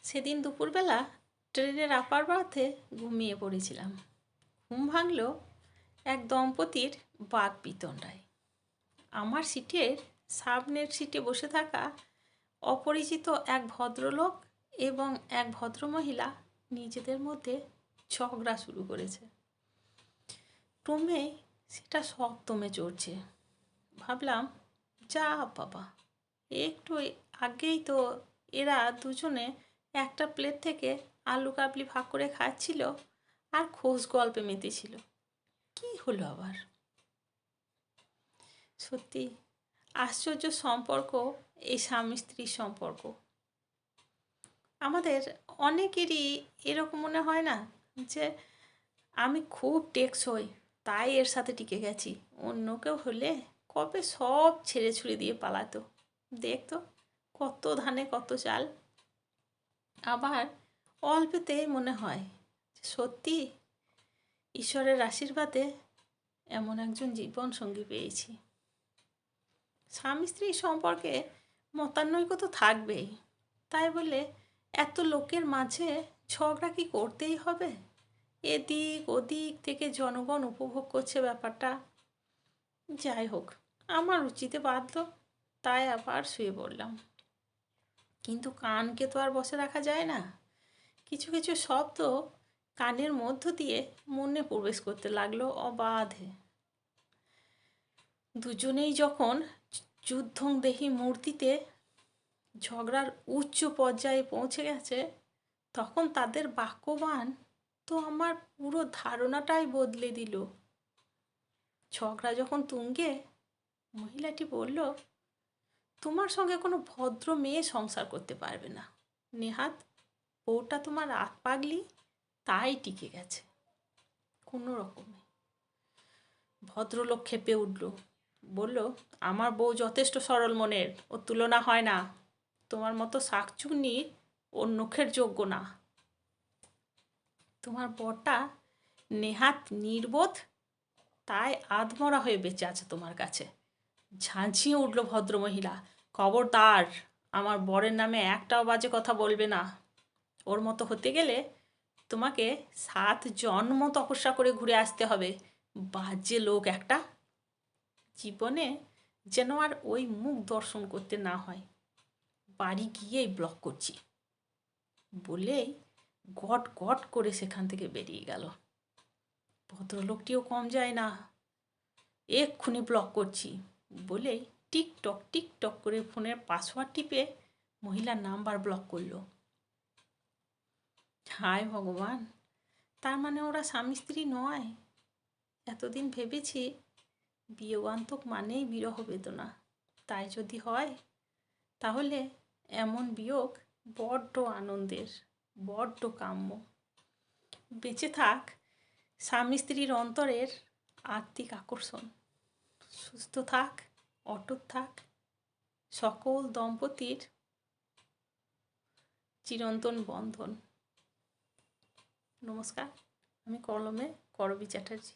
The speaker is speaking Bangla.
সেদিন দুপুরবেলা ট্রেনের আপার বার্থে ঘুমিয়ে পড়েছিলাম। ঘুম ভাঙল এক দম্পতির বাকবিতণ্ডায়। আমার সিটের সামনের সিটে বসে থাকা অপরিচিত এক ভদ্রলোক এবং এক ভদ্রমহিলা নিজেদের মধ্যে ঝগড়া শুরু করেছে। ক্রমে সেটা সপ্তমে চড়ছে। ভাবলাম, যা বাবা, একটু আগেই তো এরা দুজনে একটা প্লেট থেকে আলু কাবলি ভাগ করে খাচ্ছিল আর খোশ গল্পে মেতেছিল। কি হলো আবার? সত্যি আশ্চর্য সম্পর্ক এই স্বামী স্ত্রীর সম্পর্ক। আমাদের অনেকেরই এরকম মনে হয় না যে আমি খুব টেকসই তাই এর সাথে টিকে গেছি, অন্য কেউ হলে কবে সব ছেড়ে ছুড়ে দিয়ে পালাতো। দেখতো কত ধানে কত চাল। আবার অল্পেতেই মনে হয় সত্যি ঈশ্বরের আশীর্বাদে এমন একজন জীবন সঙ্গী পেয়েছি। স্বামী স্ত্রী সম্পর্কে মতানৈক্য তো থাকবেই, তাই বলে এত লোকের মাঝে ঝগড়া কি করতেই হবে? এদিক ওদিক থেকে জনগণ উপভোগ করছে ব্যাপারটা। যাই হোক, আমার রুচিতে বাঁধল, তাই আবার শুয়ে পড়লাম। কিন্তু কানকে তো আর বসে রাখা যায় না। কিছু কিছু শব্দ কানের মধ্য দিয়ে মনে প্রবেশ করতে লাগলো অবাধে। দুজনেই যখন যুদ্ধংদেহী মূর্তিতে ঝগড়ার উচ্চ পর্যায়ে পৌঁছে গেছে, তখন তাদের বাক্যবাণ তো আমার পুরো ধারণাটাই বদলে দিল। ঝগড়া যখন তুঙ্গে, মহিলাটি বলল, তোমার সঙ্গে কোনো ভদ্র মেয়ে সংসার করতে পারবে না নেহাত, বউটা তোমার আত পাগলি, তাই টিকে গেছে কোনো রকমে। ভদ্রলোক ক্ষেপে উঠল, বলল, আমার বউ যথেষ্ট সরল মনের, ওর তুলনা হয় না। তোমার মতো শাকচুন্নি ওর নখের যোগ্য না। তোমার বরটা নেহাত নির্বোধ, তাই আধমরা হয়ে বেঁচে আছে তোমার কাছে। ঝাঁঝিয়ে উঠল ভদ্রমহিলা, খবরদার, আমার বরের নামে একটাও বাজে কথা বলবে না। ওর মতো হতে গেলে তোমাকে 7 জন্ম তপস্যা করে ঘুরে আসতে হবে। বাজে লোক একটা। জীবনে যেন আর ওই মুখ দর্শন করতে না হয়। বাড়ি গিয়েই ব্লক করছি বলেই গট গট করে সেখান থেকে বেরিয়ে গেল। ভদ্রলোকটিও কম যায় না, এক্ষুনি ব্লক করছি বলেই টিকটক টিকটক করে ফোনের পাসওয়ার্ড টিপে মহিলার নাম্বার ব্লক করলো। হায় ভগবান, তার মানে ওরা স্বামী স্ত্রী নয়। এতদিন ভেবেছি বিয়োগান্তক মানেই বিরহ বেদনা। তাই যদি হয় তাহলে এমন বিয়োগ বড্ড আনন্দের, বড্ড কাম্য। বেঁচে থাক স্বামী স্ত্রীর অন্তরের আত্মিক আকর্ষণ। সুস্থ থাক, অটুট থাক সকল দম্পতির চিরন্তন বন্ধন। নমস্কার, আমি কলমে করবী চ্যাটার্জি।